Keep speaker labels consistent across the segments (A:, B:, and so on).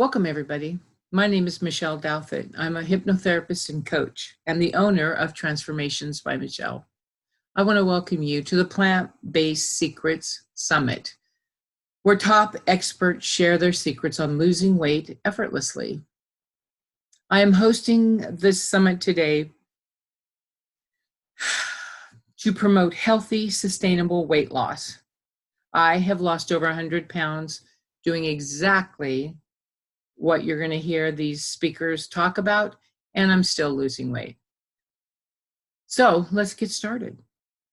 A: Welcome, everybody. My name is MIchele Douthitt. I'm a hypnotherapist and coach and the owner of Transformations by MIchele. I want to welcome you to the Plant-Based Secrets Summit, where top experts share their secrets on losing weight effortlessly. I am hosting this summit today to promote healthy, sustainable weight loss. I have lost over 100 pounds doing exactly what you're going to hear these speakers talk about, and I'm still losing weight. So let's get started.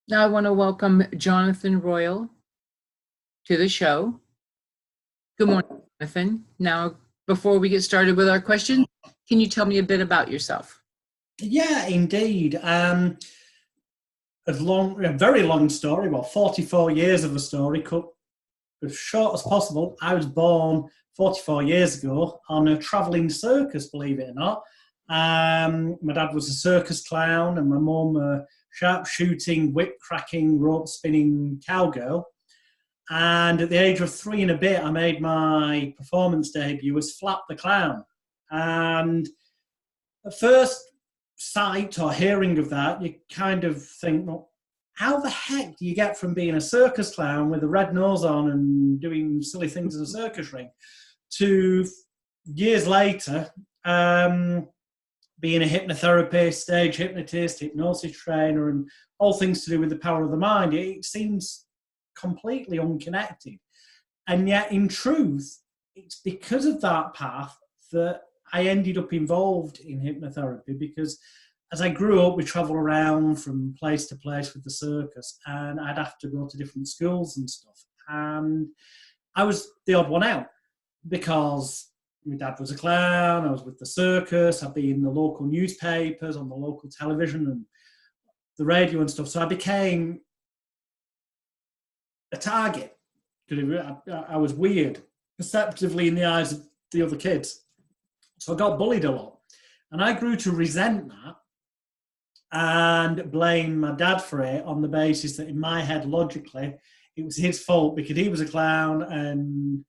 A: Now I want to welcome Joanthan Royle to the show. Good morning, Joanthan. Now, before we get started with our questions, can you tell me a bit about yourself?
B: Yeah, indeed. A very long story, well, 44 years of a story, cut as short as possible. I was born 44 years ago on a travelling circus, believe it or not. My dad was a circus clown and my mum a sharp-shooting, whip-cracking, rope-spinning cowgirl. And at the age of 3 and a bit, I made my performance debut as Flap the Clown. And at first sight or hearing of that, you kind of think, well, how the heck do you get from being a circus clown with a red nose on and doing silly things in a circus ring to years later being a hypnotherapist, stage hypnotist, hypnosis trainer, and all things to do with the power of the mind? It seems completely unconnected. And yet, in truth, it's because of that path that I ended up involved in hypnotherapy, because as I grew up, we travel around from place to place with the circus, and I'd have to go to different schools and stuff. And I was the odd one out because my dad was a clown, I was with the circus, I'd be in the local newspapers, on the local television and the radio and stuff. So I became a target. I was weird, perceptively in the eyes of the other kids. So I got bullied a lot. And I grew to resent that and blame my dad for it on the basis that in my head, logically, it was his fault because he was a clown and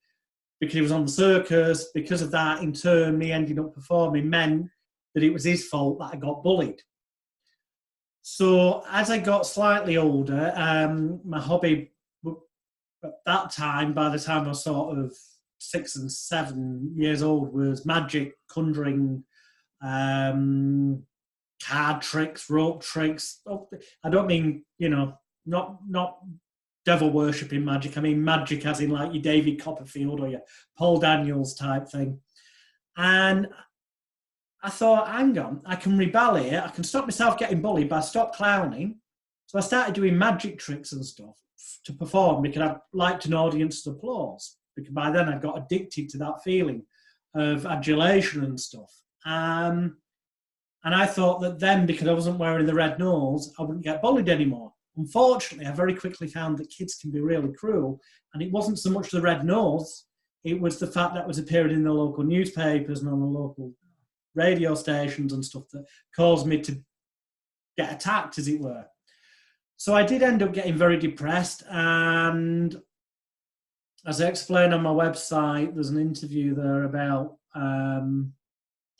B: because he was on the circus. Because of that, in turn, me ending up performing meant that it was his fault that I got bullied. So as I got slightly older, my hobby at that time, by the time I was sort of 6 and 7 years old, was magic, conjuring, card tricks, rope tricks. I don't mean, not devil worshipping magic. I mean magic as in like your David Copperfield or your Paul Daniels type thing. And I thought, hang on, I can rebel here. I can stop myself getting bullied by stop clowning. So I started doing magic tricks and stuff to perform because I liked an audience's applause. Because by then I got addicted to that feeling of adulation and stuff. And I thought that then, because I wasn't wearing the red nose, I wouldn't get bullied anymore. Unfortunately, I very quickly found that kids can be really cruel. And it wasn't so much the red nose, it was the fact that was appearing in the local newspapers and on the local radio stations and stuff that caused me to get attacked, as it were. So I did end up getting very depressed. And as I explained on my website, there's an interview there about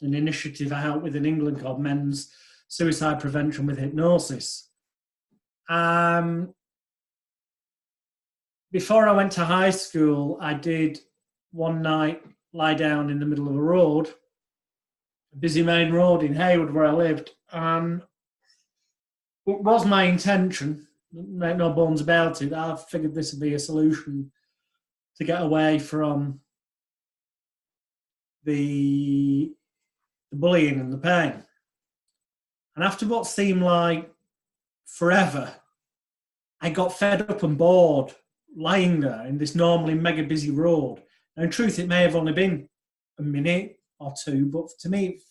B: an initiative I help with in England called Men's Suicide Prevention with Hypnosis. Before I went to high school, I did one night lie down in the middle of a road, a busy main road in Haywood where I lived. And it was my intention, make no bones about it, I figured this would be a solution to get away from the bullying and the pain. And after what seemed like forever, I got fed up and bored lying there in this normally mega busy road. And in truth, it may have only been a minute or two, but to me, it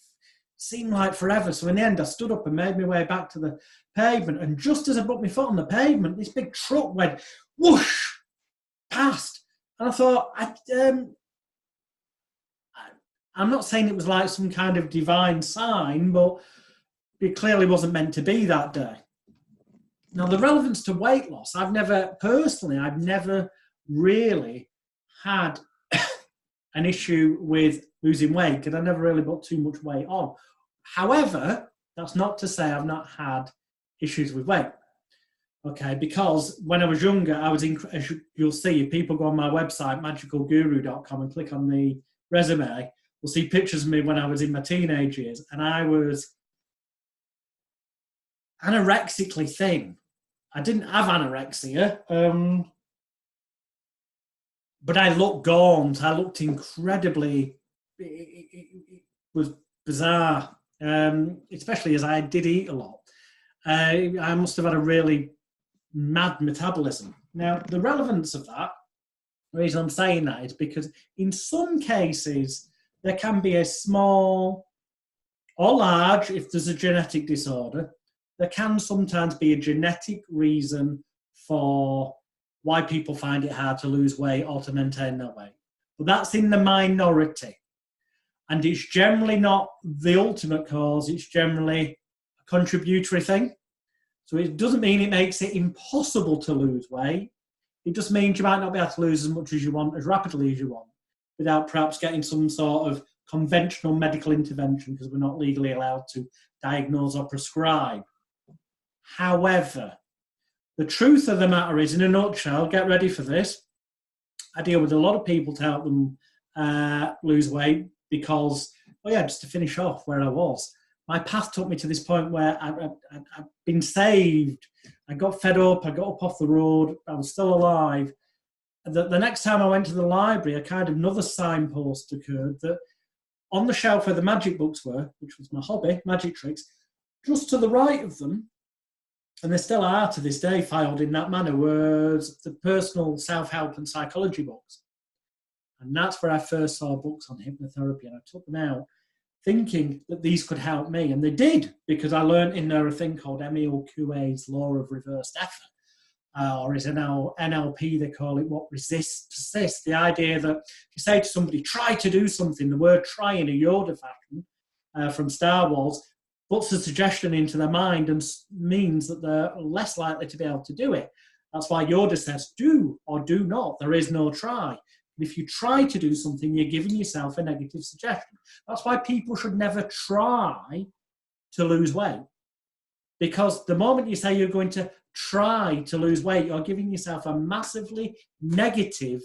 B: seemed like forever. So in the end, I stood up and made my way back to the pavement. And just as I put my foot on the pavement, this big truck went whoosh past. And I thought, I'm not saying it was like some kind of divine sign, but it clearly wasn't meant to be that day. Now, the relevance to weight loss, I've never really had an issue with losing weight because I never really put too much weight on. However, that's not to say I've not had issues with weight. Okay, because when I was younger, I was, as you'll see, if people go on my website, magicalguru.com, and click on the resume, we'll see pictures of me when I was in my teenage years, and I was anorexically thin. I didn't have anorexia, but I looked gaunt. I looked incredibly, it was bizarre, especially as I did eat a lot. I must have had a really mad metabolism. Now, the relevance of that, the reason I'm saying that is because in some cases, there can be a small or large, if there's a genetic disorder, there can sometimes be a genetic reason for why people find it hard to lose weight or to maintain their weight. But that's in the minority. And it's generally not the ultimate cause, it's generally a contributory thing. So it doesn't mean it makes it impossible to lose weight. It just means you might not be able to lose as much as you want, as rapidly as you want, without perhaps getting some sort of conventional medical intervention, because we're not legally allowed to diagnose or prescribe. However, the truth of the matter is, in a nutshell, get ready for this. I deal with a lot of people to help them lose weight because, just to finish off where I was, my path took me to this point where I've been saved. I got fed up. I got up off the road. I was still alive. The next time I went to the library, a kind of another signpost occurred that on the shelf where the magic books were, which was my hobby, magic tricks, just to the right of them, and they still are to this day filed in that manner, was the personal self-help and psychology books. And that's where I first saw books on hypnotherapy, and I took them out thinking that these could help me. And they did, because I learned in there a thing called MIchele's law of reversed effort, or is NLP, they call it, what resists persists. The idea that if you say to somebody, try to do something, the word try in a Yoda fashion from Star Wars puts a suggestion into their mind and means that they're less likely to be able to do it. That's why Yoda says, do or do not. There is no try. If you try to do something, you're giving yourself a negative suggestion. That's why people should never try to lose weight. Because the moment you say you're going to try to lose weight, you're giving yourself a massively negative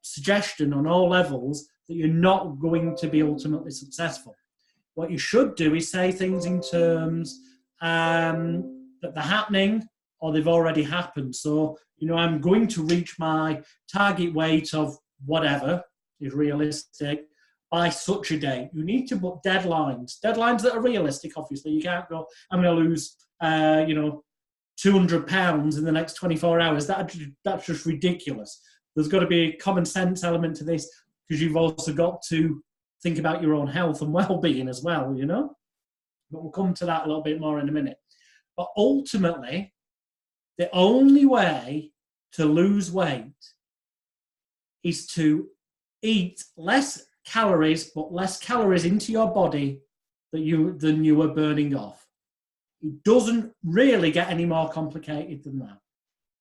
B: suggestion on all levels that you're not going to be ultimately successful. What you should do is say things in terms that they're happening or they've already happened. So, I'm going to reach my target weight of whatever is realistic by such a date. You need to put deadlines that are realistic, obviously. You can't go, I'm going to lose, 200 pounds in the next 24 hours. That's just ridiculous. There's got to be a common sense element to this, because you've also got to think about your own health and well-being as well, But we'll come to that a little bit more in a minute. But ultimately, the only way to lose weight is to eat less calories, but less calories into your body than you were burning off. It doesn't really get any more complicated than that.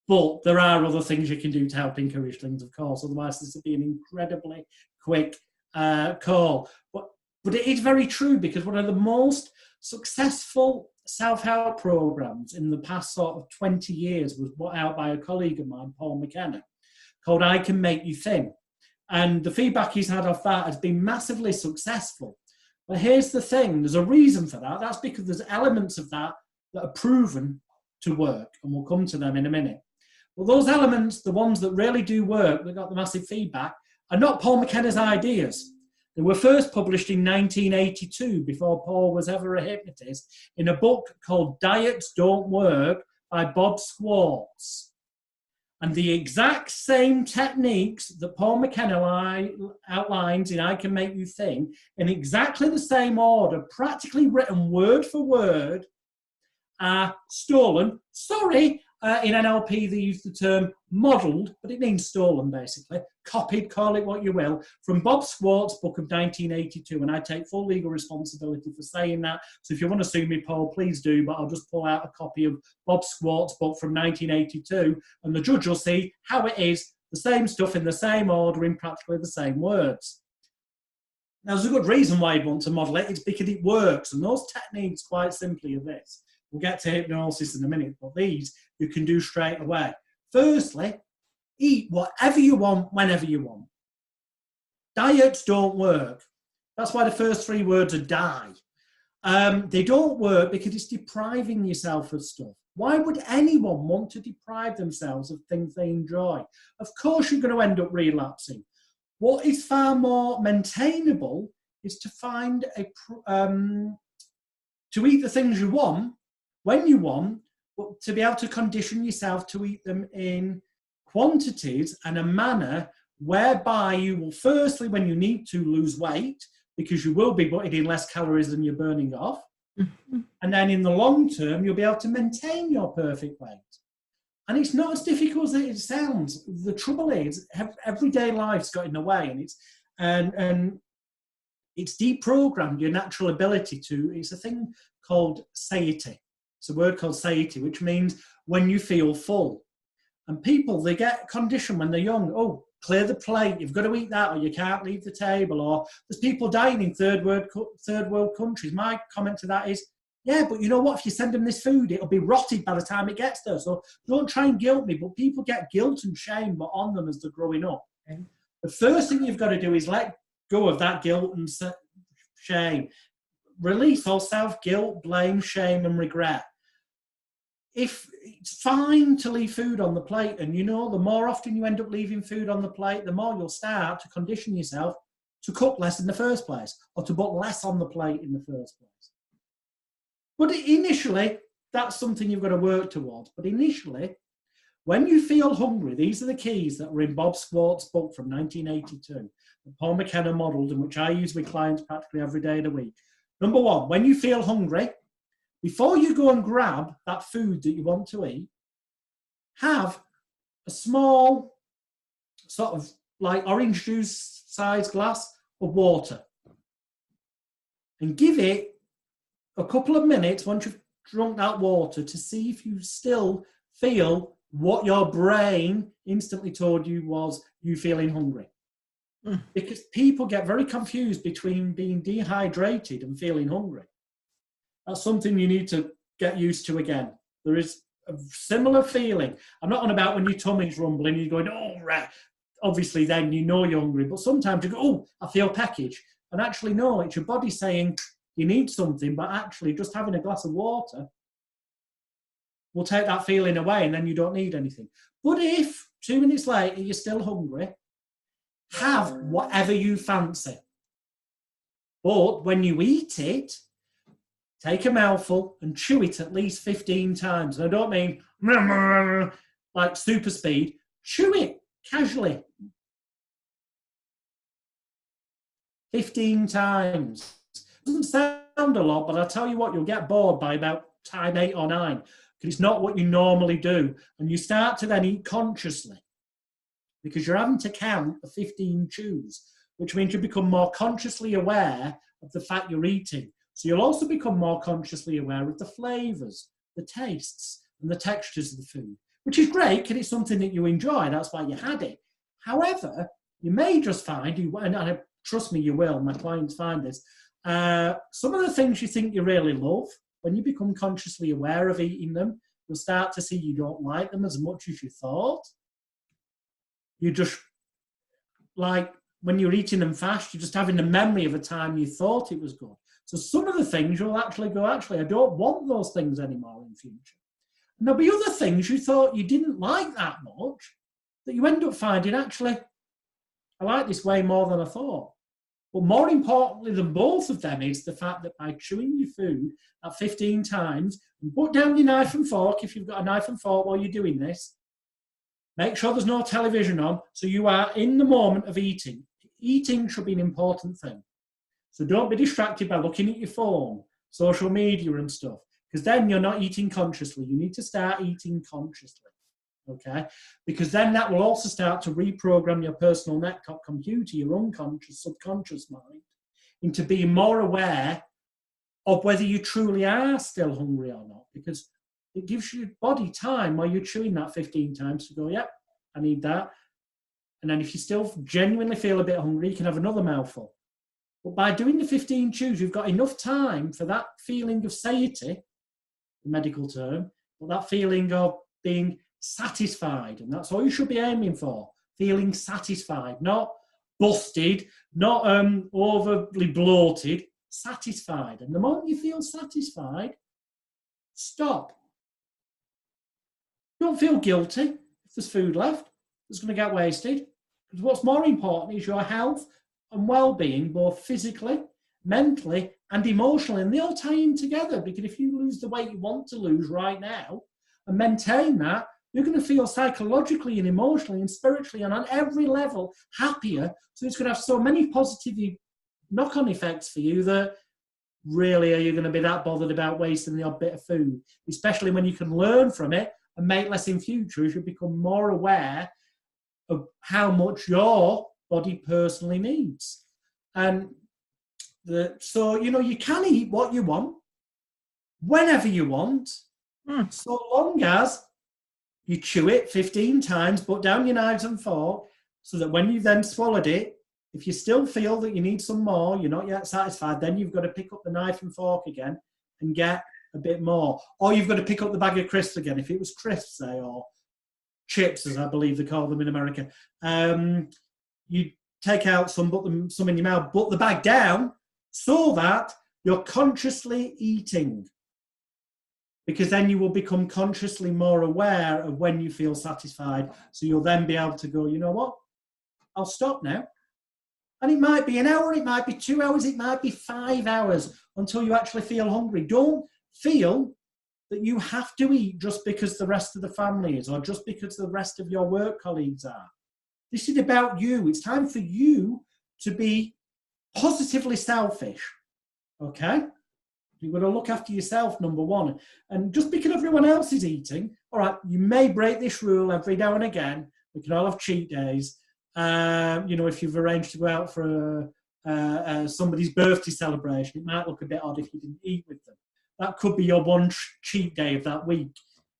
B: But there are other things you can do to help encourage things, of course. Otherwise, this would be an incredibly quick call. But it is very true, because one of the most successful self-help programs in the past sort of 20 years was put out by a colleague of mine, Paul McKenna, called I Can Make You Thin. And the feedback he's had off that has been massively successful. But here's the thing, there's a reason for that. That's because there's elements of that that are proven to work, and we'll come to them in a minute. Well, those elements, the ones that really do work, that got the massive feedback, are not Paul McKenna's ideas. They were first published in 1982, before Paul was ever a hypnotist, in a book called Diets Don't Work by Bob Schwartz. And the exact same techniques that Paul McKenna outlines in I Can Make You Thin, in exactly the same order, practically written word for word, are stolen. In NLP, they use the term modelled, but it means stolen, basically. Copied, call it what you will, from Bob Schwartz's book of 1982, and I take full legal responsibility for saying that. So if you want to sue me, Paul, please do, but I'll just pull out a copy of Bob Schwartz's book from 1982, and the judge will see how it is the same stuff in the same order in practically the same words. Now, there's a good reason why you'd want to model it. It's because it works. And those techniques, quite simply, are this. We'll get to hypnosis in a minute, but these you can do straight away. Firstly, eat whatever you want, whenever you want. Diets don't work. That's why the first 3 words are die. They don't work because it's depriving yourself of stuff. Why would anyone want to deprive themselves of things they enjoy? Of course you're going to end up relapsing. What is far more maintainable is to find to eat the things you want, when you want, but to be able to condition yourself to eat them in quantities and a manner whereby you will firstly, when you need to, lose weight, because you will be putting in less calories than you're burning off. And then in the long term, you'll be able to maintain your perfect weight. And it's not as difficult as it sounds. The trouble is, everyday life's got in the way, and it's deprogrammed your natural ability to. It's a thing called satiety. It's a word called satiety, which means when you feel full. And people, they get conditioned when they're young. Oh, clear the plate. You've got to eat that, or you can't leave the table. Or there's people dying in third world countries. My comment to that is, yeah, but you know what? If you send them this food, it'll be rotted by the time it gets there. So don't try and guilt me. But people get guilt and shame put on them as they're growing up. Okay? The first thing you've got to do is let go of that guilt and shame. Release all self-guilt, blame, shame, and regret. If it's fine to leave food on the plate, and you know, the more often you end up leaving food on the plate, the more you'll start to condition yourself to cook less in the first place, or to put less on the plate in the first place. But initially, that's something you've got to work towards. But initially, when you feel hungry, these are the keys that were in Bob Swartz's book from 1982, that Paul McKenna modelled, and which I use with clients practically every day of the week. Number 1, when you feel hungry, before you go and grab that food that you want to eat, have a small, sort of like orange juice sized glass of water. And give it a couple of minutes once you've drunk that water to see if you still feel what your brain instantly told you was you feeling hungry. Because people get very confused between being dehydrated and feeling hungry. That's something you need to get used to again. There is a similar feeling. I'm not on about when your tummy's rumbling, you're going, oh, right. Obviously, then you know you're hungry. But sometimes you go, oh, I feel peckish. And actually, no, it's your body saying you need something, but actually just having a glass of water will take that feeling away, and then you don't need anything. But if 2 minutes later you're still hungry, have whatever you fancy. But when you eat it, take a mouthful and chew it at least 15 times. And I don't mean like super speed. Chew it casually. 15 times. Doesn't sound a lot, but I'll tell you what, you'll get bored by about time 8 or 9, because it's not what you normally do. And you start to then eat consciously, because you're having to count the 15 chews, which means you become more consciously aware of the fact you're eating. So you'll also become more consciously aware of the flavours, the tastes, and the textures of the food, which is great because it's something that you enjoy. That's why you had it. However, you may just find, and trust me, you will, my clients find this, some of the things you think you really love, when you become consciously aware of eating them, you'll start to see you don't like them as much as you thought. You just, like when you're eating them fast, you're just having the memory of a time you thought it was good. So some of the things you'll actually go, actually, I don't want those things anymore in future. And there'll be other things you thought you didn't like that much that you end up finding, actually, I like this way more than I thought. But more importantly than both of them is the fact that by chewing your food at 15 times, and put down your knife and fork if you've got a knife and fork while you're doing this. Make sure there's no television on, so you are in the moment of eating. Eating should be an important thing. So don't be distracted by looking at your phone, social media and stuff, because then you're not eating consciously. You need to start eating consciously, okay? Because then that will also start to reprogram your personal network computer, your unconscious, subconscious mind, into being more aware of whether you truly are still hungry or not, because it gives your body time while you're chewing that 15 times to go, yep, I need that. And then if you still genuinely feel a bit hungry, you can have another mouthful. But by doing the 15 chews, you've got enough time for that feeling of satiety, the medical term, but that feeling of being satisfied. And that's all you should be aiming for, feeling satisfied, not busted, not overly bloated, satisfied. And the moment you feel satisfied, stop. Don't feel guilty if there's food left that's going to get wasted. Because what's more important is your health and well-being, both physically, mentally, and emotionally. And they all tie in together, because if you lose the weight you want to lose right now and maintain that, you're going to feel psychologically and emotionally and spiritually and on every level happier. So it's going to have so many positive knock-on effects for you that really are you going to be that bothered about wasting the odd bit of food, especially when you can learn from it and make less in future as you become more aware of how much your body personally needs. And so, you know, you can eat what you want, whenever you want, so long as you chew it 15 times, put down your knives and fork, so that when you've then swallowed it, if you still feel that you need some more, you're not yet satisfied, then you've got to pick up the knife and fork again and get a bit more. Or you've got to pick up the bag of crisps again, if it was crisps, say, or chips, as I believe they call them in America. You take out some, put some in your mouth, put the bag down so that you're consciously eating. Because then you will become consciously more aware of when you feel satisfied. So you'll then be able to go, you know what, I'll stop now. And it might be an hour, it might be 2 hours, it might be 5 hours until you actually feel hungry. Don't feel that you have to eat just because the rest of the family is, or just because the rest of your work colleagues are. This is about you. It's time for you to be positively selfish, okay? You've got to look after yourself, number one. And just because everyone else is eating, all right, you may break this rule every now and again. We can all have cheat days. You know, if you've arranged to go out for somebody's birthday celebration, it might look a bit odd if you didn't eat with them. That could be your one cheat day of that week.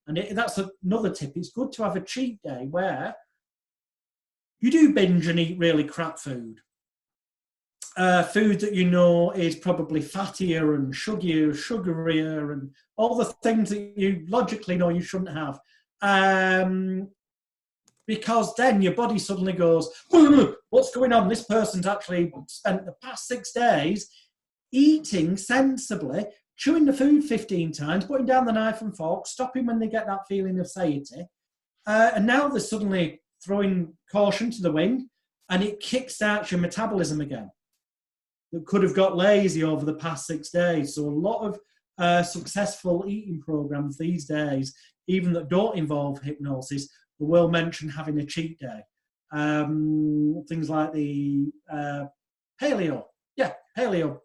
B: And that's another tip. It's good to have a cheat day where you do binge and eat really crap food. Food that you know is probably fattier and sugarier and all the things that you logically know you shouldn't have. Because then your body suddenly goes, what's going on? This person's actually spent the past 6 days eating sensibly, chewing the food 15 times, putting down the knife and fork, stopping when they get that feeling of satiety. And now they're suddenly throwing caution to the wind, and it kickstarts your metabolism again. That could have got lazy over the past 6 days. So a lot of successful eating programs these days, even that don't involve hypnosis, will mention having a cheat day. Things like the paleo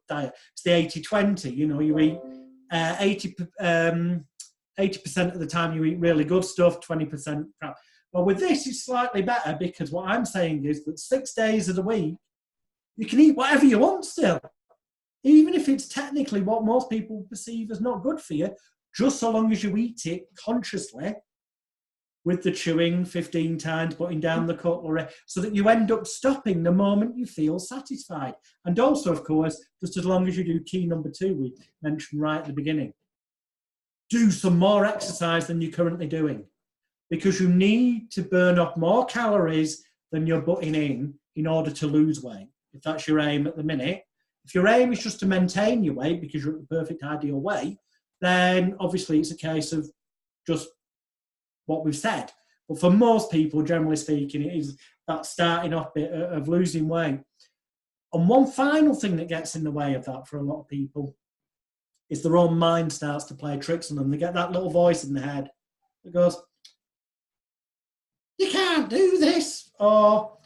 B: diet. It's the 80-20. You know, you eat 80% of the time you eat really good stuff, 20% crap. Well, with this, it's slightly better, because what I'm saying is that 6 days of the week, you can eat whatever you want still, even if it's technically what most people perceive as not good for you, just so long as you eat it consciously, with the chewing 15 times, putting down the cutlery, so that you end up stopping the moment you feel satisfied. And also, of course, just as long as you do key number 2 we mentioned right at the beginning, do some more exercise than you're currently doing, because you need to burn off more calories than you're putting in order to lose weight, if that's your aim at the minute. If your aim is just to maintain your weight because you're at the perfect ideal weight, then obviously it's a case of just what we've said. But for most people, generally speaking, it is that starting off bit of losing weight. And one final thing that gets in the way of that for a lot of people is their own mind starts to play tricks on them. They get that little voice in their head that goes, you can't do this. Or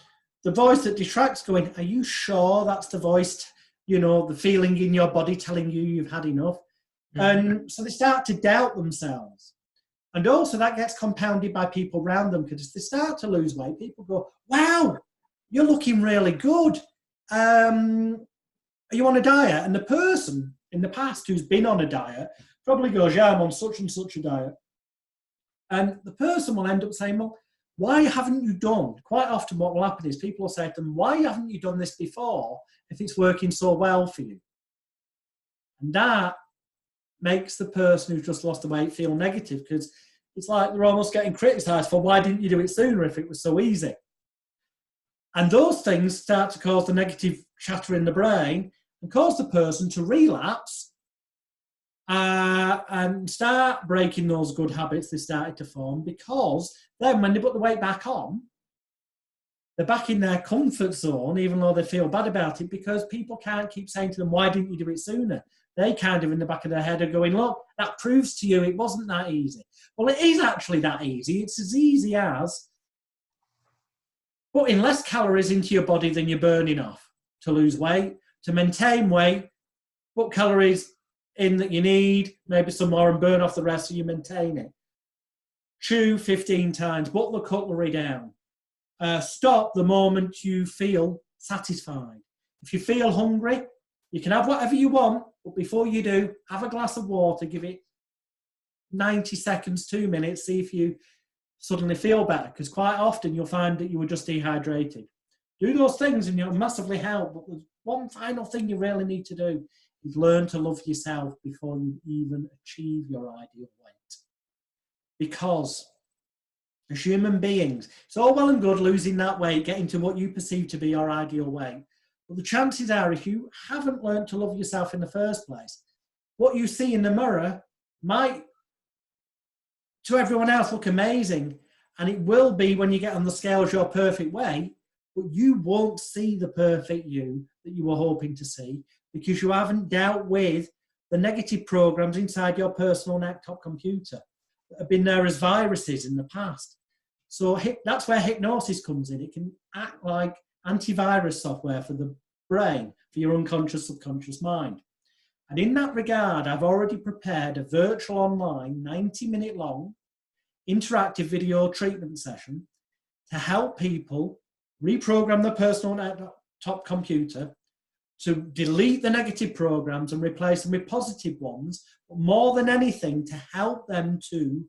B: the voice that detracts going, are you sure that's the voice, you know, the feeling in your body telling you you've had enough? Mm-hmm. And so they start to doubt themselves. And also that gets compounded by people around them, because as they start to lose weight, people go, wow, you're looking really good. Are you on a diet? And the person in the past who's been on a diet probably goes, yeah, I'm on such and such a diet. And the person will end up saying, well, why haven't you done? Quite often what will happen is people will say to them, why haven't you done this before if it's working so well for you? And that makes the person who's just lost the weight feel negative, because it's like they're almost getting criticised for, why didn't you do it sooner if it was so easy? And those things start to cause the negative chatter in the brain and cause the person to relapse and start breaking those good habits they started to form, because then when they put the weight back on, they're back in their comfort zone, even though they feel bad about it, because people can't keep saying to them, why didn't you do it sooner? They kind of in the back of their head are going, look, that proves to you it wasn't that easy. Well, it is actually that easy. It's as easy as putting less calories into your body than you're burning off to lose weight, to maintain weight, put calories in that you need, maybe some more, and burn off the rest so you maintain it. Chew 15 times, put the cutlery down. Stop the moment you feel satisfied. If you feel hungry, you can have whatever you want, but before you do, have a glass of water, give it 90 seconds, 2 minutes, see if you suddenly feel better, because quite often you'll find that you were just dehydrated. Do those things and you'll massively help, but there's one final thing you really need to do is learn to love yourself before you even achieve your ideal weight. Because as human beings, it's all well and good losing that weight, getting to what you perceive to be your ideal weight. But the chances are, if you haven't learned to love yourself in the first place, what you see in the mirror might, to everyone else, look amazing. And it will be, when you get on the scales, your perfect weight, but you won't see the perfect you that you were hoping to see, because you haven't dealt with the negative programs inside your personal laptop computer that have been there as viruses in the past. So that's where hypnosis comes in. It can act like antivirus software for the brain, for your unconscious, subconscious mind. And in that regard, I've already prepared a virtual online 90-minute long interactive video treatment session to help people reprogram their personal laptop computer, to delete the negative programs and replace them with positive ones, but more than anything, to help them to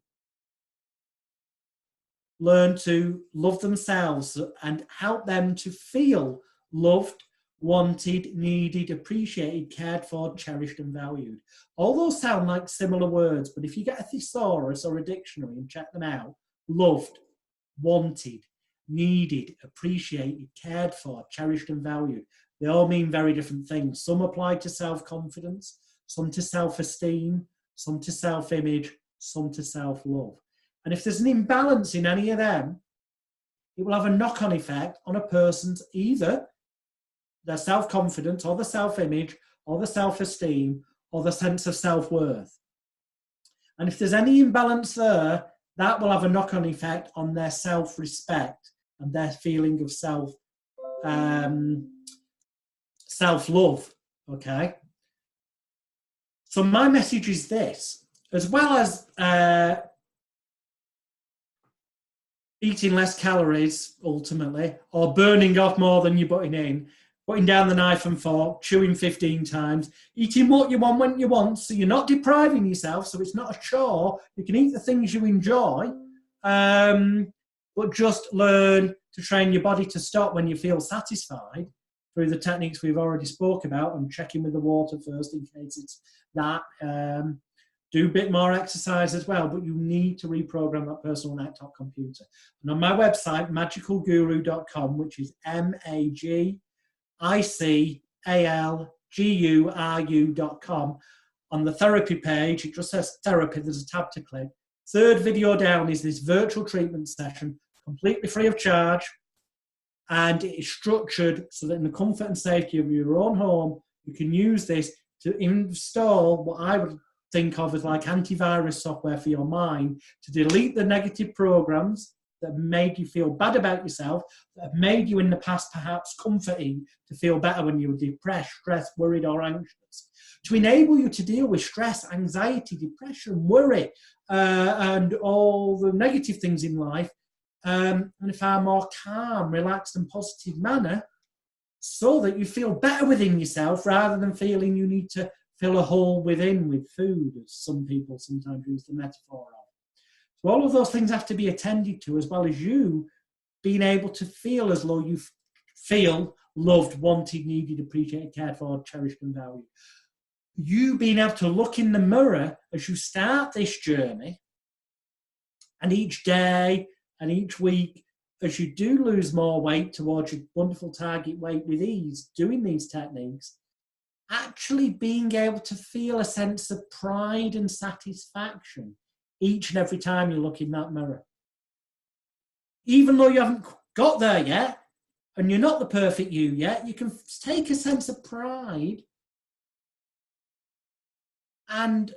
B: learn to love themselves and help them to feel loved, wanted, needed, appreciated, cared for, cherished, and valued. All those sound like similar words, but if you get a thesaurus or a dictionary and check them out, loved, wanted, needed, appreciated, cared for, cherished, and valued, they all mean very different things. Some apply to self-confidence, some to self-esteem, some to self-image, some to self-love. And if there's an imbalance in any of them, it will have a knock-on effect on a person's either their self-confidence or the self-image or the self-esteem or the sense of self-worth. And if there's any imbalance there, that will have a knock-on effect on their self-respect and their feeling of self-love, okay? So my message is this: as well as eating less calories, ultimately, or burning off more than you're putting in, putting down the knife and fork, chewing 15 times, eating what you want when you want, so you're not depriving yourself, so it's not a chore. You can eat the things you enjoy, but just learn to train your body to stop when you feel satisfied through the techniques we've already spoke about, and checking with the water first in case it's that. Do a bit more exercise as well, but you need to reprogram that personal laptop computer. And on my website, magicalguru.com, which is MAGICALGURU.com, on the therapy page, it just says therapy, there's a tab to click. Third video down is this virtual treatment session, completely free of charge, and it is structured so that in the comfort and safety of your own home, you can use this to install what I would think of as like antivirus software for your mind, to delete the negative programs that made you feel bad about yourself, that have made you in the past perhaps comforting to feel better when you were depressed, stressed, worried, or anxious, to enable you to deal with stress, anxiety, depression, worry, and all the negative things in life in a far more calm, relaxed, and positive manner, so that you feel better within yourself rather than feeling you need to fill a hole within with food, as some people sometimes use the metaphor of. So all of those things have to be attended to, as well as you being able to feel as though you feel loved, wanted, needed, appreciated, cared for, cherished and valued. You being able to look in the mirror as you start this journey, and each day and each week, as you do lose more weight towards your wonderful target weight with ease, doing these techniques, actually being able to feel a sense of pride and satisfaction each and every time you look in that mirror. Even though you haven't got there yet, and you're not the perfect you yet, you can take a sense of pride and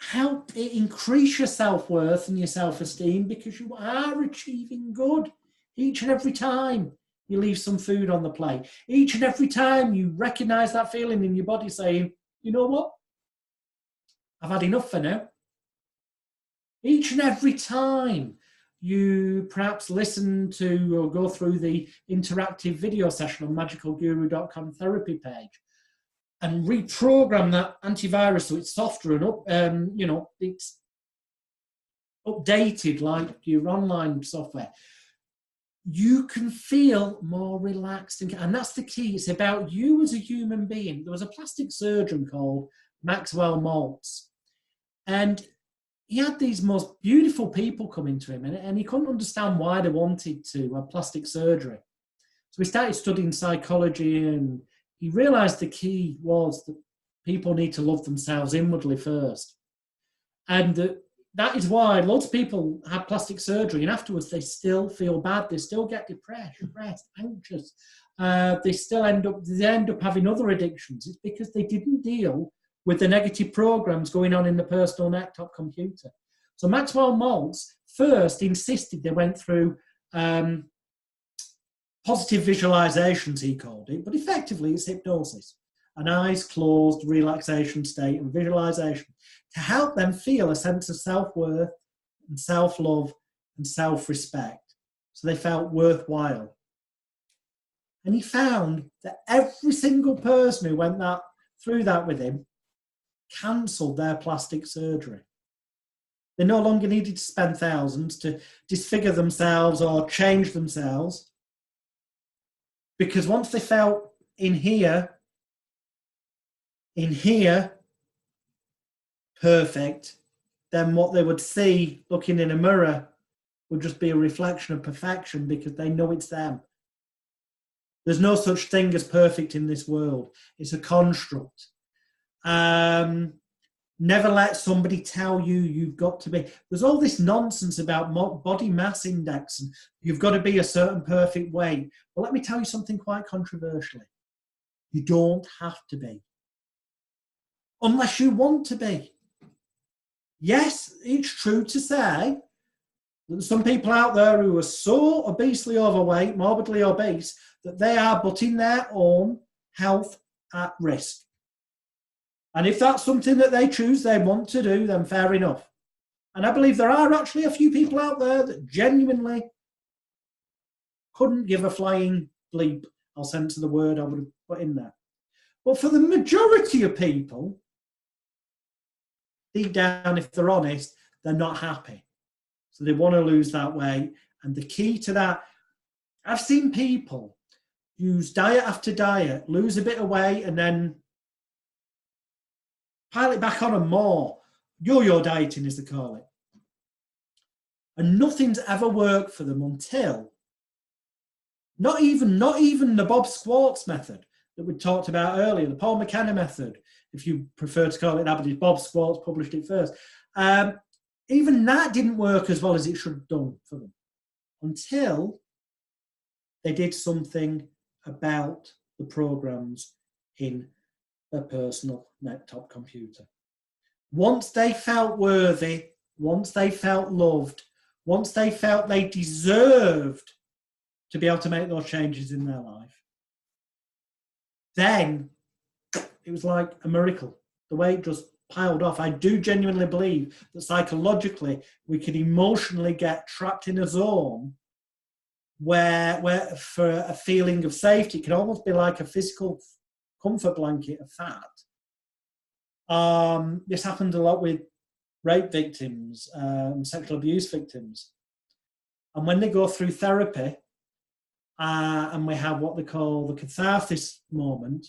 B: help it increase your self-worth and your self-esteem, because you are achieving good each and every time you leave some food on the plate. Each and every time you recognize that feeling in your body saying, you know what? I've had enough for now. Each and every time you perhaps listen to or go through the interactive video session on magicalguru.com therapy page and reprogram that antivirus so it's softer and it's updated like your online software, you can feel more relaxed. And that's the key. It's about you as a human being. There was a plastic surgeon called Maxwell Maltz, and he had these most beautiful people coming to him, and he couldn't understand why they wanted to have plastic surgery. So he started studying psychology, and he realized the key was that people need to love themselves inwardly first. And that is why lots of people have plastic surgery, and afterwards they still feel bad. They still get depressed, anxious. They still end up having other addictions. It's because they didn't deal with the negative programs going on in the personal desktop computer. So Maxwell Maltz first insisted they went through positive visualizations, he called it, but effectively it's hypnosis, an eyes closed relaxation state and visualization to help them feel a sense of self-worth and self-love and self-respect, so they felt worthwhile. And he found that every single person who went through that with him cancelled their plastic surgery. They no longer needed to spend thousands to disfigure themselves or change themselves, because once they felt in here, perfect, then what they would see looking in a mirror would just be a reflection of perfection, because they know it's them. There's no such thing as perfect in this world. It's a construct. Never let somebody tell you you've got to be. There's all this nonsense about body mass index and you've got to be a certain perfect weight. Well, let me tell you something quite controversially. You don't have to be, unless you want to be. Yes, it's true to say that there's some people out there who are so obesely overweight, morbidly obese, that they are putting their own health at risk. And if that's something that they choose they want to do, then fair enough. And I believe there are actually a few people out there that genuinely couldn't give a flying bleep. I'll censor the word I would have put in there. But for the majority of people, deep down, if they're honest, they're not happy. So they want to lose that weight. And the key to that, I've seen people use diet after diet, lose a bit of weight, and then pile it back on and more. Yo-yo dieting, as they call it. And nothing's ever worked for them until, not even the Bob Schwartz method that we talked about earlier, the Paul McKenna method, if you prefer to call it that, but Bob Schwartz published it first. Even that didn't work as well as it should have done for them until they did something about the programs in their personal desktop computer. Once they felt worthy, once they felt loved, once they felt they deserved to be able to make those changes in their life, then it was like a miracle. The weight just piled off. I do genuinely believe that psychologically we can emotionally get trapped in a zone where for a feeling of safety, it can almost be like a physical comfort blanket of fat. This happened a lot with rape victims, sexual abuse victims. And when they go through therapy, and we have what they call the catharsis moment,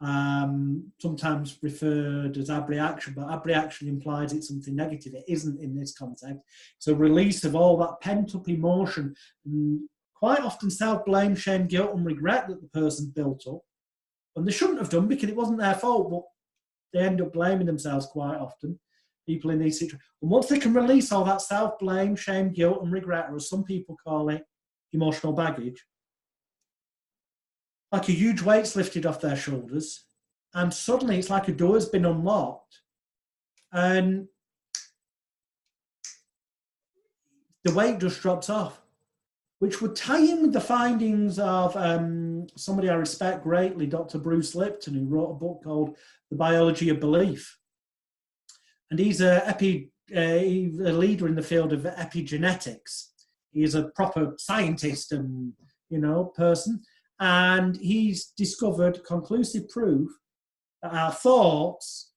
B: sometimes referred as abreaction, but abreaction implies it's something negative. It isn't in this context. It's a release of all that pent-up emotion, and quite often self-blame, shame, guilt, and regret that the person built up. And they shouldn't have done because it wasn't their fault, but they end up blaming themselves quite often, people in these situations. And once they can release all that self-blame, shame, guilt, and regret, or as some people call it, emotional baggage, like a huge weight's lifted off their shoulders, and suddenly it's like a door's been unlocked, and the weight just drops off, which would tie in with the findings of somebody I respect greatly, Dr. Bruce Lipton, who wrote a book called The Biology of Belief. And he's a leader in the field of epigenetics. He is a proper scientist and, person. And he's discovered conclusive proof that our thoughts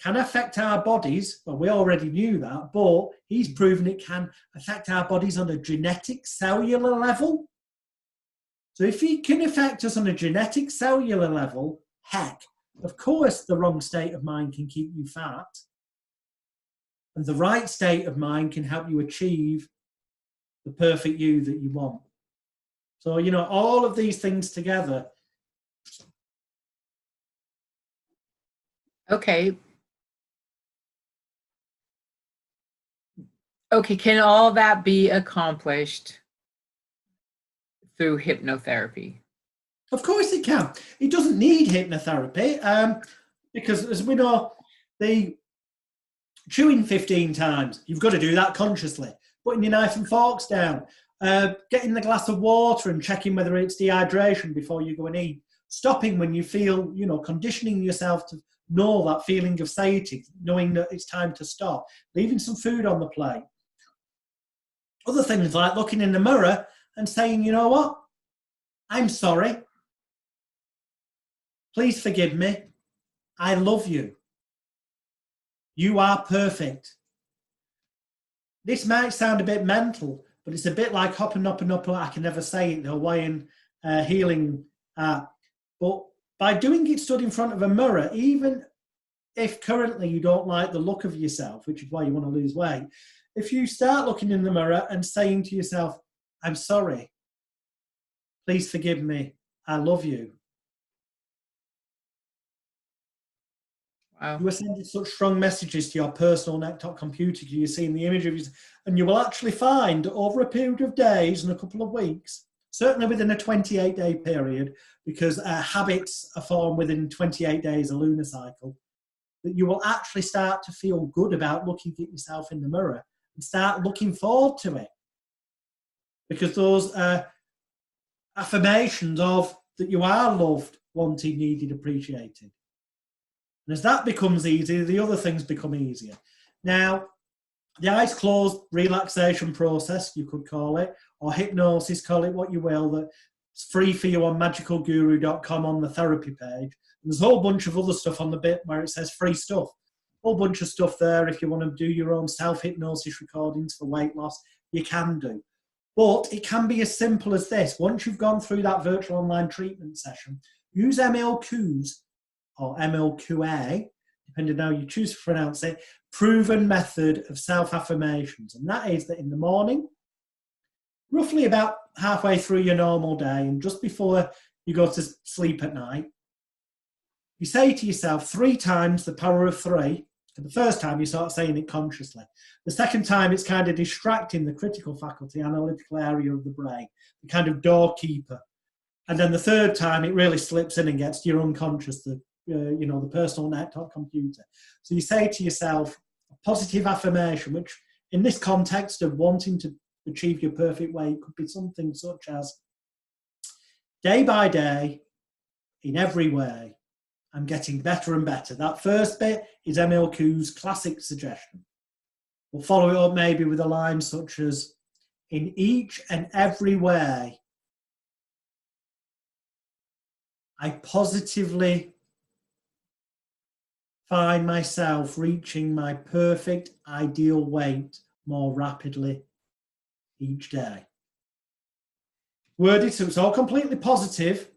B: can affect our bodies. Well, we already knew that, but he's proven it can affect our bodies on a genetic cellular level. So if he can affect us on a genetic cellular level, heck, of course the wrong state of mind can keep you fat. And the right state of mind can help you achieve the perfect you that you want. So, all of these things together.
A: Okay. Okay, can all that be accomplished through hypnotherapy?
B: Of course it can. It doesn't need hypnotherapy because, as we know, the chewing 15 times, you've got to do that consciously. Putting your knife and forks down, getting the glass of water and checking whether it's dehydration before you go and eat, stopping when you feel, conditioning yourself to know that feeling of satiety, knowing that it's time to stop, leaving some food on the plate. Other things like looking in the mirror and saying, you know what, I'm sorry. Please forgive me. I love you. You are perfect. This might sound a bit mental, but it's a bit like hopping up and up, I can never say it, the Hawaiian healing. But by doing it stood in front of a mirror, even if currently you don't like the look of yourself, which is why you want to lose weight, if you start looking in the mirror and saying to yourself, I'm sorry, please forgive me, I love you.
A: Wow.
B: You are sending such strong messages to your personal desktop computer. You're seeing the image of you, and you will actually find over a period of days and a couple of weeks, certainly within a 28-day period, because habits are formed within 28 days, a lunar cycle, that you will actually start to feel good about looking at yourself in the mirror and start looking forward to it. Because those affirmations of that you are loved, wanted, needed, appreciated. And as that becomes easier, the other things become easier. Now, the eyes closed relaxation process, you could call it, or hypnosis, call it what you will, that's free for you on magicalguru.com on the therapy page. And there's a whole bunch of other stuff on the bit where it says free stuff. A whole bunch of stuff there. If you want to do your own self-hypnosis recordings for weight loss, you can do. But it can be as simple as this. Once you've gone through that virtual online treatment session, use MLQs or MLQA, depending on how you choose to pronounce it, proven method of self-affirmations. And that is that in the morning, roughly about halfway through your normal day and just before you go to sleep at night, you say to yourself 3 times the power of 3. The first time you start saying it consciously. The second time it's kind of distracting the critical faculty, analytical area of the brain, the kind of doorkeeper. And then the third time it really slips in and gets to your unconscious, the personal desktop computer. So you say to yourself a positive affirmation, which in this context of wanting to achieve your perfect weight could be something such as, day by day, in every way, I'm getting better and better. That first bit is MLQ's classic suggestion. We'll follow it up maybe with a line such as, in each and every way, I positively find myself reaching my perfect ideal weight more rapidly each day. Worded so it's all completely positive,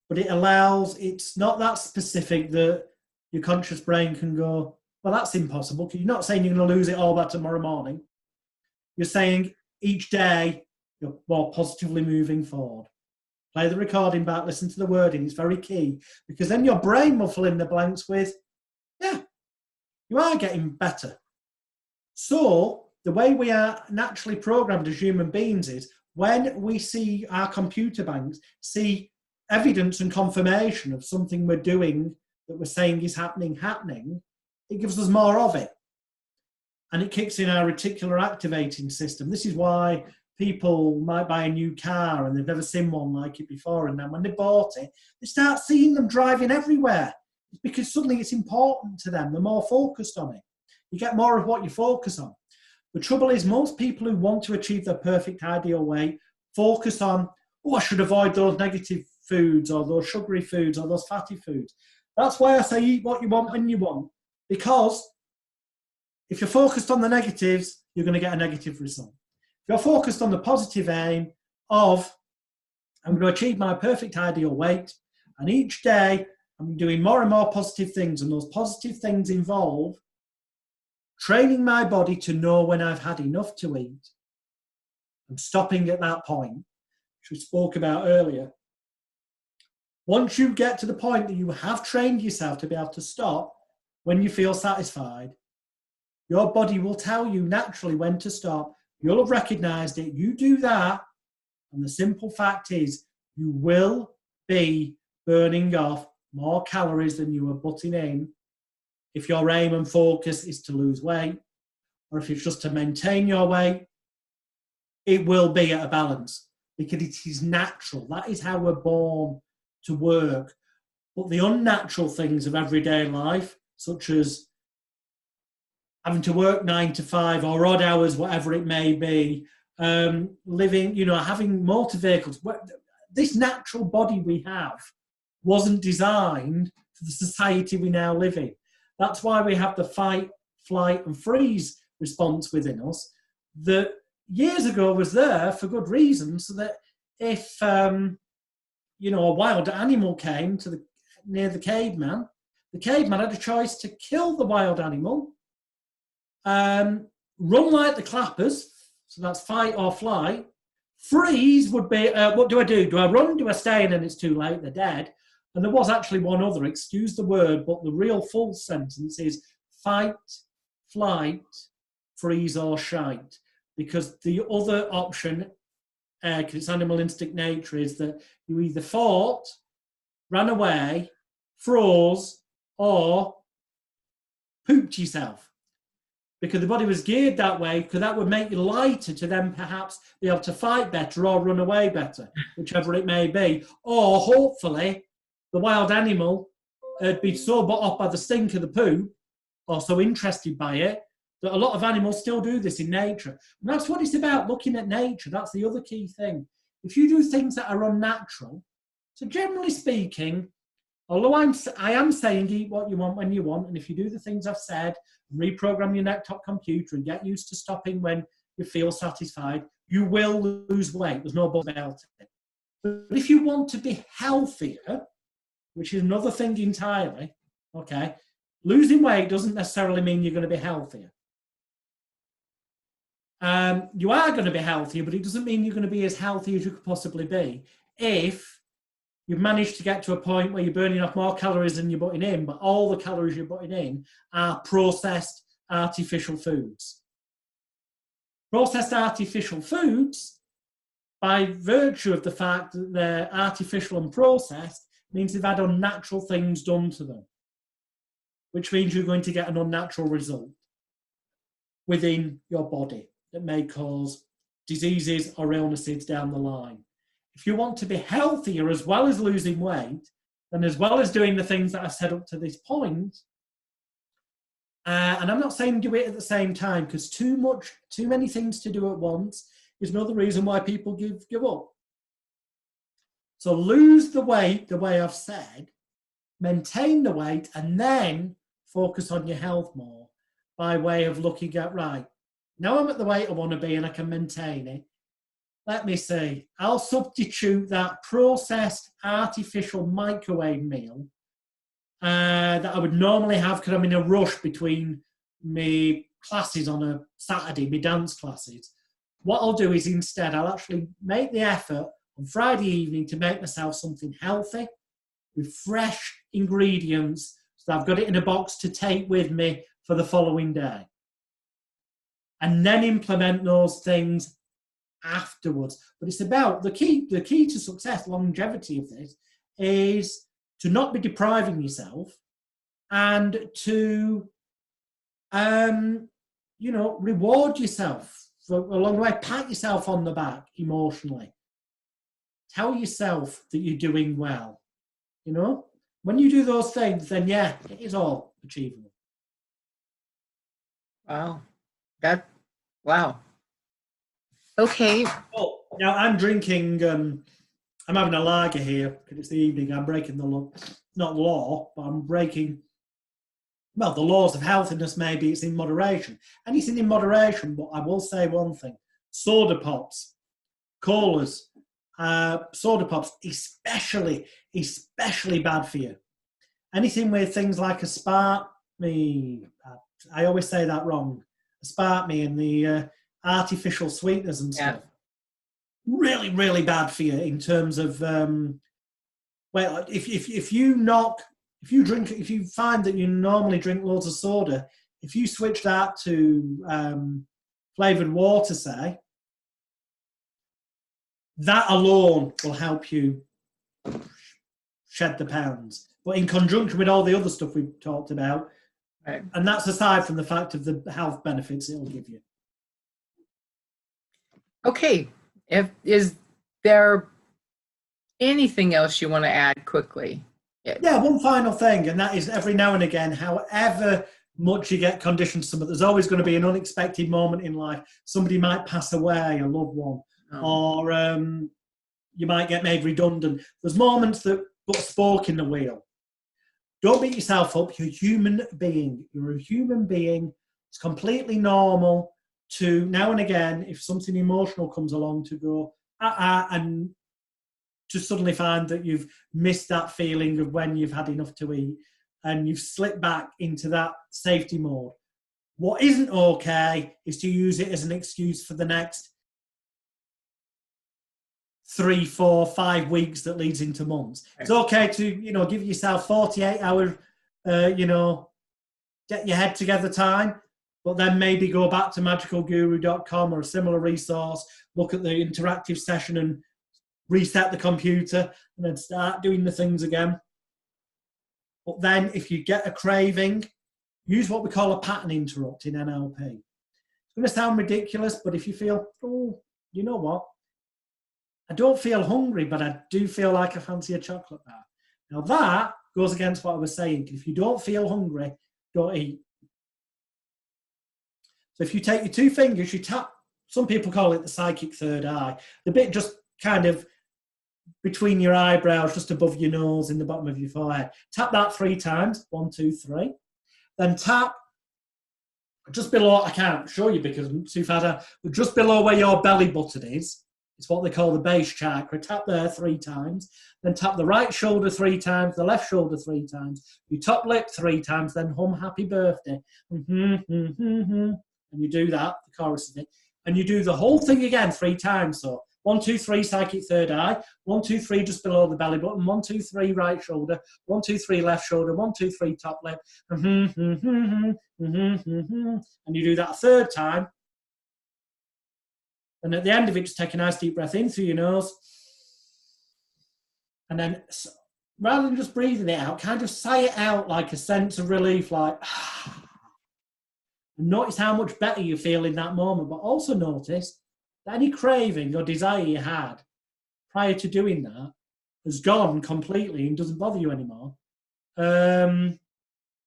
B: but it allows, it's not that specific that your conscious brain can go, well, that's impossible, because you're not saying you're going to lose it all by tomorrow morning. You're saying each day you're more positively moving forward. Play the recording back, listen to the wording, it's very key, because then your brain will fill in the blanks with, yeah, you are getting better. So the way we are naturally programmed as human beings is when we see our computer banks, see evidence and confirmation of something we're doing that we're saying is happening, it gives us more of it. And it kicks in our reticular activating system. This is why people might buy a new car and they've never seen one like it before. And then when they bought it, they start seeing them driving everywhere. It's because suddenly it's important to them. They're more focused on it. You get more of what you focus on. The trouble is most people who want to achieve their perfect ideal weight focus on, oh, I should avoid those negative foods or those sugary foods or those fatty foods. That's why I say eat what you want when you want. Because if you're focused on the negatives, you're going to get a negative result. If you're focused on the positive aim of, I'm going to achieve my perfect ideal weight, and each day I'm doing more and more positive things, and those positive things involve training my body to know when I've had enough to eat and stopping at that point, which we spoke about earlier. Once you get to the point that you have trained yourself to be able to stop when you feel satisfied, your body will tell you naturally when to stop. You'll have recognized it. You do that, and the simple fact is you will be burning off more calories than you are putting in if your aim and focus is to lose weight, or if it's just to maintain your weight. It will be at a balance because it is natural. That is how we're born to work. But the unnatural things of everyday life, such as having to work 9 to 5 or odd hours, whatever it may be, living, having motor vehicles. This natural body we have wasn't designed for the society we now live in. That's why we have the fight, flight, and freeze response within us that years ago was there for good reason, so that if a wild animal came near the caveman had a choice to kill the wild animal, run like the clappers, so that's fight or flight. Freeze would be, what do I do? Do I run? Do I stay? And then it's too late, they're dead. And there was actually one other, excuse the word, but the real full sentence is fight, flight, freeze or shite. Because the other option, because it's animal instinct nature, is that you either fought, ran away, froze, or pooped yourself. Because the body was geared that way, because that would make you lighter to then perhaps be able to fight better or run away better, whichever it may be. Or hopefully, the wild animal had been so bought off by the stink of the poop, or so interested by it, that a lot of animals still do this in nature. And that's what it's about, looking at nature. That's the other key thing. If you do things that are unnatural, so generally speaking, although I am saying eat what you want when you want, and if you do the things I've said, reprogram your neck-top computer and get used to stopping when you feel satisfied, you will lose weight. There's no doubt about it. But if you want to be healthier, which is another thing entirely, okay, losing weight doesn't necessarily mean you're going to be healthier. You are going to be healthier, but it doesn't mean you're going to be as healthy as you could possibly be if you've managed to get to a point where you're burning off more calories than you're putting in, but all the calories you're putting in are processed artificial foods. Processed artificial foods, by virtue of the fact that they're artificial and processed, means they've had unnatural things done to them, which means you're going to get an unnatural result within your body that may cause diseases or illnesses down the line. If you want to be healthier as well as losing weight, then as well as doing the things that I've said up to this point, and I'm not saying do it at the same time, because too many things to do at once is another reason why people give up. So lose the weight the way I've said, maintain the weight, and then focus on your health more by way of looking at, right, now I'm at the weight I want to be and I can maintain it. Let me see, I'll substitute that processed artificial microwave meal that I would normally have because I'm in a rush between my classes on a Saturday, my dance classes. What I'll do is instead, I'll actually make the effort on Friday evening to make myself something healthy with fresh ingredients so that I've got it in a box to take with me for the following day. And then implement those things afterwards. But it's about the key to success, longevity of this, is to not be depriving yourself and to reward yourself for along the way, pat yourself on the back emotionally. Tell yourself that you're doing well. When you do those things, then yeah, it is all achievable.
A: Wow. Wow. Okay.
B: Oh, now I'm drinking, I'm having a lager here because it's the evening. I'm breaking the law, not law, but I'm breaking, well, the laws of healthiness. Maybe it's in moderation. Anything in moderation, but I will say one thing. Soda pops, colas, soda pops, especially bad for you. Anything with things like aspartame, I always say that wrong, aspartame and the artificial sweeteners and stuff. Really, really bad for you in terms of, well, if you find that you normally drink loads of soda, if you switch that to flavoured water, say, that alone will help you shed the pounds. But in conjunction with all the other stuff we've talked about,
A: right.
B: And that's aside from the fact of the health benefits it'll give you.
A: Okay. Is there anything else you want to add quickly?
B: Yeah, one final thing, and that is every now and again, however much you get conditioned to something, there's always going to be an unexpected moment in life. Somebody might pass away, a loved one, or you might get made redundant. There's moments that put a spoke in the wheel. Don't beat yourself up. You're a human being. You're a human being. It's completely normal to now and again, if something emotional comes along, to go, and to suddenly find that you've missed that feeling of when you've had enough to eat and you've slipped back into that safety mode. What isn't okay is to use it as an excuse for the next 3, 4, 5 weeks that leads into months. It's okay to, give yourself 48 hours, get your head together time, but then maybe go back to magicalguru.com or a similar resource, look at the interactive session and reset the computer and then start doing the things again. But then if you get a craving, use what we call a pattern interrupt in NLP. It's going to sound ridiculous, but if you feel, you know what? I don't feel hungry, but I do feel like I fancy a chocolate bar. Now that goes against what I was saying. If you don't feel hungry, don't eat. So if you take your 2 fingers, you tap, some people call it the psychic third eye, the bit just kind of between your eyebrows, just above your nose, in the bottom of your forehead. Tap that 3 times, 1, 2, 3. Then tap just below, I can't show you because I'm too far down, but just below where your belly button is. It's what they call the base chakra. Tap there 3 times. Then tap the right shoulder 3 times, the left shoulder 3 times. Your top lip 3 times, then hum happy birthday. And you do that, the chorus of it. And you do the whole thing again 3 times. So 1, 2, 3, psychic third eye. 1, 2, 3, just below the belly button. 1, 2, 3, right shoulder. 1, 2, 3, left shoulder. 1, 2, 3, top lip. And you do that a 3rd time. And at the end of it, just take a nice deep breath in through your nose. And then, rather than just breathing it out, kind of sigh it out like a sense of relief, like, and notice how much better you feel in that moment. But also notice that any craving or desire you had prior to doing that has gone completely and doesn't bother you anymore. And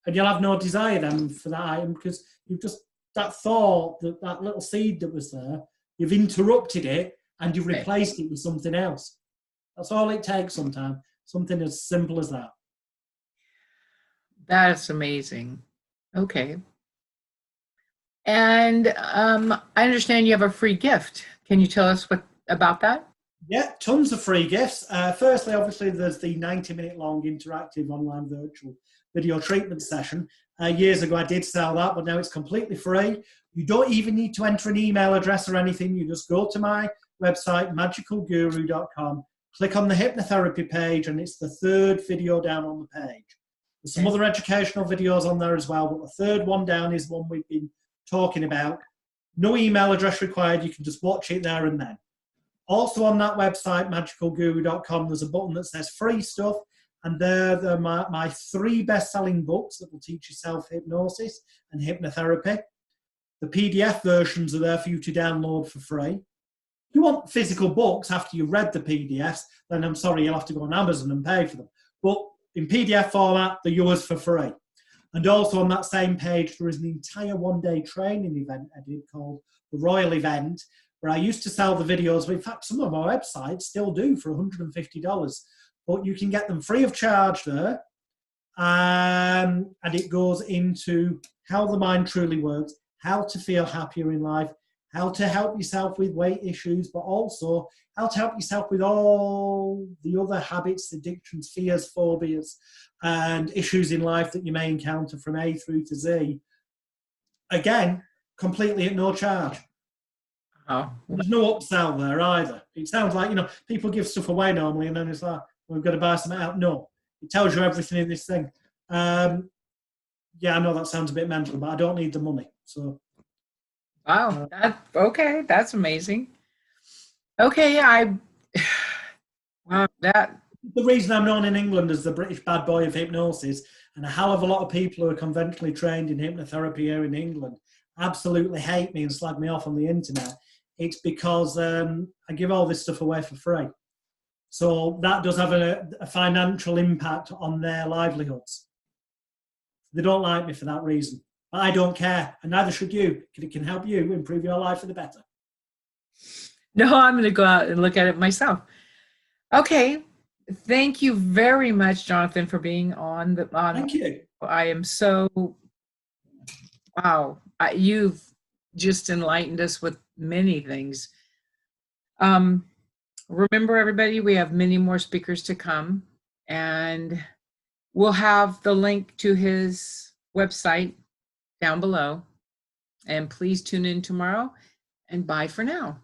B: you'll have no desire then for that item because you've just, that thought, that little seed that was there, you've interrupted it and you've replaced it with something else. That's all it takes sometimes. Something as simple as that.
A: That's amazing. Okay. And I understand you have a free gift. Can you tell us what about that?
B: Yeah, tons of free gifts. Firstly, obviously, there's the 90-minute long interactive online virtual video treatment session. Years ago, I did sell that, but now it's completely free. You don't even need to enter an email address or anything. You just go to my website, magicalguru.com, click on the hypnotherapy page, and it's the third video down on the page. There's some other educational videos on there as well, but the third one down is one we've been talking about. No email address required. You can just watch it there and then. Also on that website, magicalguru.com, there's a button that says free stuff, and they're my 3 best-selling books that will teach you self-hypnosis and hypnotherapy. The PDF versions are there for you to download for free. If you want physical books after you've read the PDFs, then I'm sorry, you'll have to go on Amazon and pay for them. But in PDF format, they're yours for free. And also on that same page, there is an entire one-day training event I did called the Royle event, where I used to sell the videos. In fact, some of my websites still do for $150. But you can get them free of charge there. And it goes into how the mind truly works, how to feel happier in life, how to help yourself with weight issues, but also how to help yourself with all the other habits, addictions, fears, phobias, and issues in life that you may encounter from A through to Z. Again, completely at no charge.
A: Oh,
B: There's no upsell there either. It sounds like, people give stuff away normally and then it's like, we've got to buy something out. No, it tells you everything in this thing. Yeah, I know that sounds a bit mental, but I don't need the money. So,
A: wow. Okay, that's amazing. Okay, wow, that.
B: the reason I'm known in England as the British bad boy of hypnosis, and a hell of a lot of people who are conventionally trained in hypnotherapy here in England absolutely hate me and slag me off on the internet. It's because I give all this stuff away for free. So that does have a financial impact on their livelihoods. They don't like me for that reason. But I don't care, and neither should you. It can help you improve your life for the better.
A: No, I'm going to go out and look at it myself. Okay. Thank you very much, Joanthan, for being on the.
B: Thank you.
A: I am so. Wow, you've just enlightened us with many things. Remember, everybody, we have many more speakers to come, and we'll have the link to his website down below. And please tune in tomorrow, and bye for now.